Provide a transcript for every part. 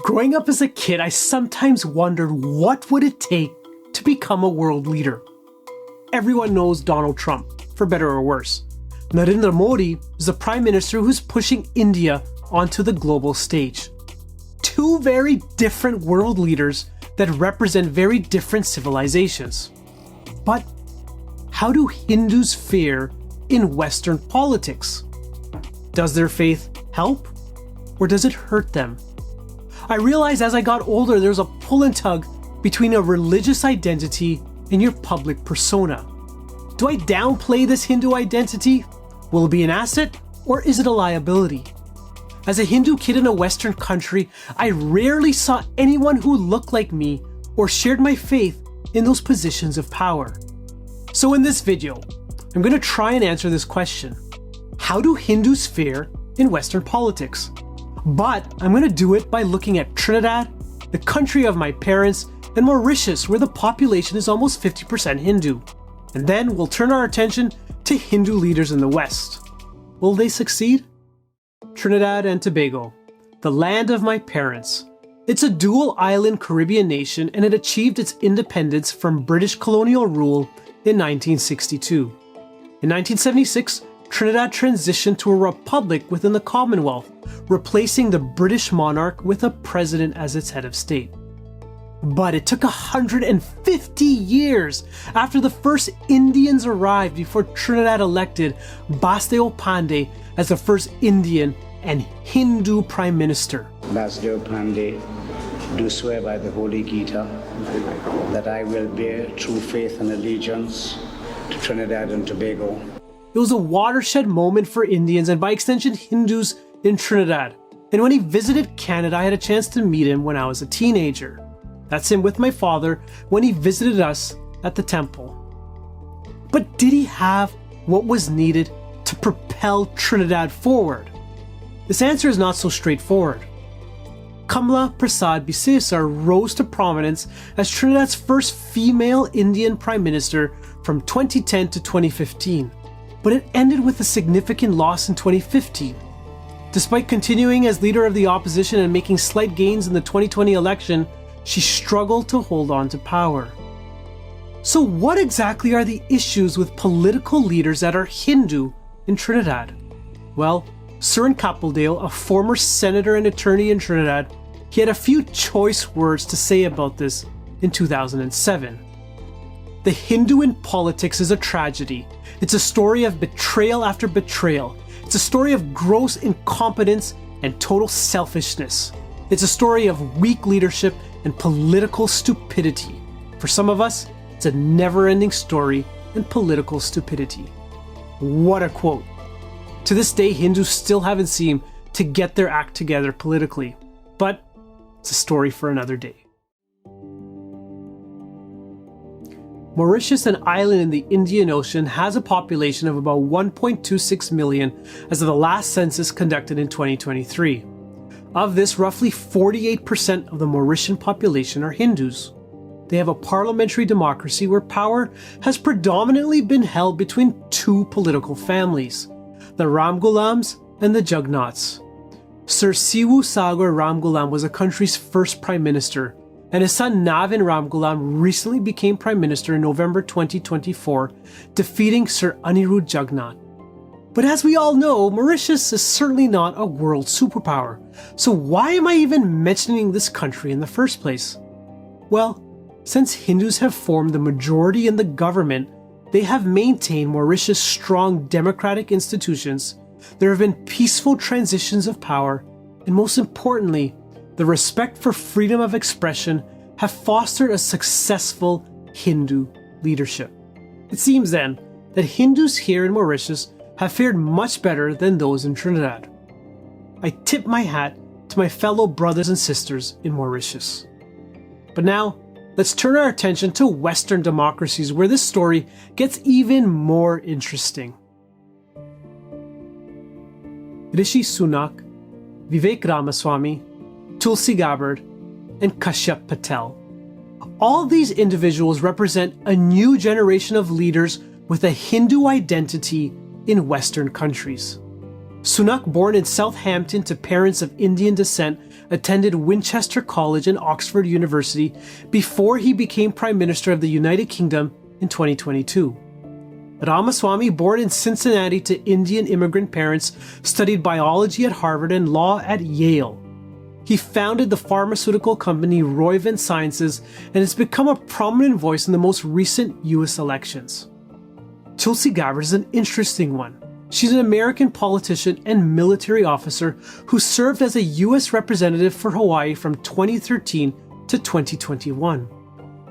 Growing up as a kid, I sometimes wondered what would it take to become a world leader. Everyone knows Donald Trump, for better or worse. Narendra Modi is the Prime Minister who's pushing India onto the global stage. Two very different world leaders that represent very different civilizations. But how do Hindus fare in Western politics? Does their faith help, or does it hurt them? I realized as I got older there's a pull and tug between a religious identity and your public persona. Do I downplay this Hindu identity? Will it be an asset, or is it a liability? As a Hindu kid in a Western country, I rarely saw anyone who looked like me or shared my faith in those positions of power. So in this video, I'm going to try and answer this question. How do Hindus fare in Western politics? But I'm going to do it by looking at Trinidad, the country of my parents, and Mauritius, where the population is almost 50% Hindu. And then we'll turn our attention to Hindu leaders in the West. Will they succeed? Trinidad and Tobago, the land of my parents. It's a dual island Caribbean nation, and it achieved its independence from British colonial rule in 1962. In 1976, Trinidad transitioned to a republic within the Commonwealth, replacing the British monarch with a president as its head of state. But it took 150 years after the first Indians arrived before Trinidad elected Basdeo Panday as the first Indian and Hindu Prime Minister. Basdeo Panday, do swear by the Holy Gita that I will bear true faith and allegiance to Trinidad and Tobago. It was a watershed moment for Indians and by extension Hindus in Trinidad. And when he visited Canada, I had a chance to meet him when I was a teenager. That's him with my father when he visited us at the temple. But did he have what was needed to propel Trinidad forward? This answer is not so straightforward. Kamala Persad-Bissessar rose to prominence as Trinidad's first female Indian Prime Minister from 2010 to 2015. But it ended with a significant loss in 2015. Despite continuing as leader of the opposition and making slight gains in the 2020 election, she struggled to hold on to power. So what exactly are the issues with political leaders that are Hindu in Trinidad? Well, Surin Kapildeo, a former senator and attorney in Trinidad, he had a few choice words to say about this in 2007. The Hindu in politics is a tragedy. It's a story of betrayal after betrayal. It's a story of gross incompetence and total selfishness. It's a story of weak leadership and political stupidity. For some of us, it's a never-ending story and political stupidity. What a quote. To this day, Hindus still haven't seemed to get their act together politically. But it's a story for another day. Mauritius, an island in the Indian Ocean, has a population of about 1.26 million as of the last census conducted in 2023. Of this, roughly 48% of the Mauritian population are Hindus. They have a parliamentary democracy where power has predominantly been held between two political families, the Ramgulams and the Jugnauts. Sir Sivu Sagar Ramgulam was the country's first prime minister, and his son Navin Ramgulam recently became Prime Minister in November 2024, defeating Sir Anirudh Jugnauth. But as we all know, Mauritius is certainly not a world superpower, so why am I even mentioning this country in the first place? Well, since Hindus have formed the majority in the government, they have maintained Mauritius' strong democratic institutions, there have been peaceful transitions of power, and most importantly, the respect for freedom of expression have fostered a successful Hindu leadership. It seems then that Hindus here in Mauritius have fared much better than those in Trinidad. I tip my hat to my fellow brothers and sisters in Mauritius. But now, let's turn our attention to Western democracies where this story gets even more interesting. Rishi Sunak, Vivek Ramaswamy, Tulsi Gabbard, and Kashyap Patel. All these individuals represent a new generation of leaders with a Hindu identity in Western countries. Sunak, born in Southampton to parents of Indian descent, attended Winchester College and Oxford University before he became Prime Minister of the United Kingdom in 2022. Ramaswamy, born in Cincinnati to Indian immigrant parents, studied biology at Harvard and law at Yale. He founded the pharmaceutical company Roivant Sciences and has become a prominent voice in the most recent US elections. Tulsi Gabbard is an interesting one. She's an American politician and military officer who served as a US representative for Hawaii from 2013 to 2021.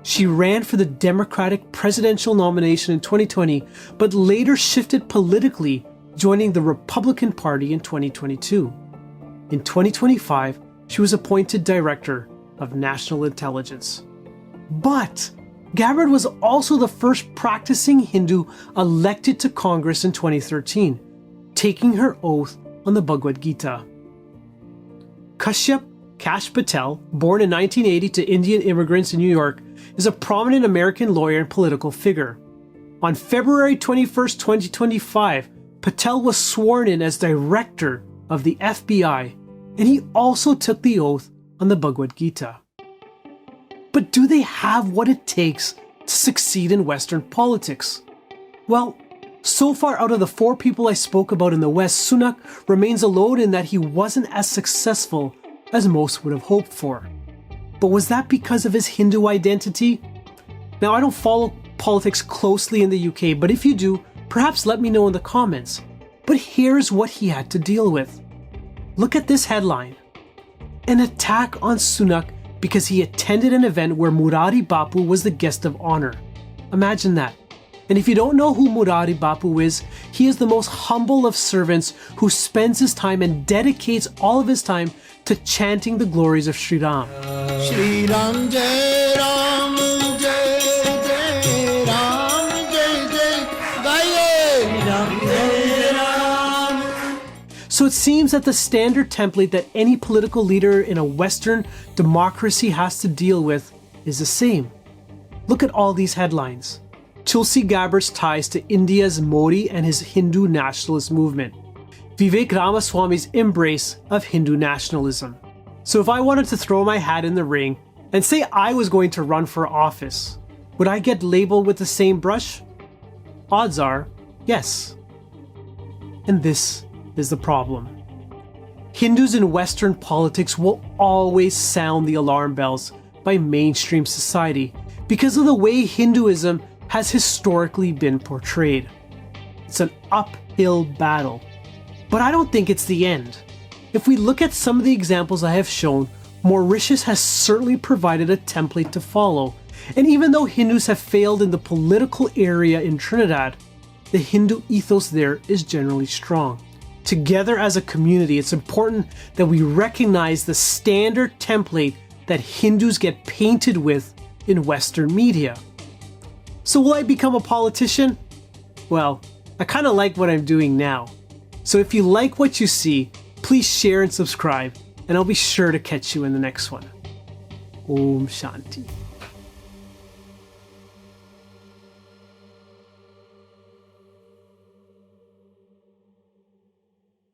She ran for the Democratic presidential nomination in 2020, but later shifted politically, joining the Republican Party in 2022. In 2025, she was appointed Director of National Intelligence. But Gabbard was also the first practicing Hindu elected to Congress in 2013, taking her oath on the Bhagavad Gita. Kashyap Kash Patel, born in 1980 to Indian immigrants in New York, is a prominent American lawyer and political figure. On February 21, 2025, Patel was sworn in as Director of the FBI, and he also took the oath on the Bhagavad Gita. But do they have what it takes to succeed in Western politics? Well, so far out of the 4 people I spoke about in the West, Sunak remains alone in that he wasn't as successful as most would have hoped for. But was that because of his Hindu identity? Now, I don't follow politics closely in the UK, but if you do, perhaps let me know in the comments. But here's what he had to deal with. Look at this headline. An attack on Sunak because he attended an event where Murari Bapu was the guest of honor. Imagine that. And if you don't know who Murari Bapu is, he is the most humble of servants who spends his time and dedicates all of his time to chanting the glories of Sri Ram. Shri Ram Jai Ram Jai Jai Ram Jai Jai Ram Jai Ram. So it seems that the standard template that any political leader in a Western democracy has to deal with is the same. Look at all these headlines. Tulsi Gabbard's ties to India's Modi and his Hindu nationalist movement. Vivek Ramaswamy's embrace of Hindu nationalism. So if I wanted to throw my hat in the ring and say I was going to run for office, would I get labeled with the same brush? Odds are, yes. And this is the problem. Hindus in Western politics will always sound the alarm bells by mainstream society because of the way Hinduism has historically been portrayed. It's an uphill battle, but I don't think it's the end. If we look at some of the examples I have shown, Mauritius has certainly provided a template to follow, and even though Hindus have failed in the political area in Trinidad, the Hindu ethos there is generally strong. Together as a community, it's important that we recognize the standard template that Hindus get painted with in Western media. So will I become a politician? Well, I kind of like what I'm doing now. So if you like what you see, please share and subscribe, and I'll be sure to catch you in the next one. Om Shanti.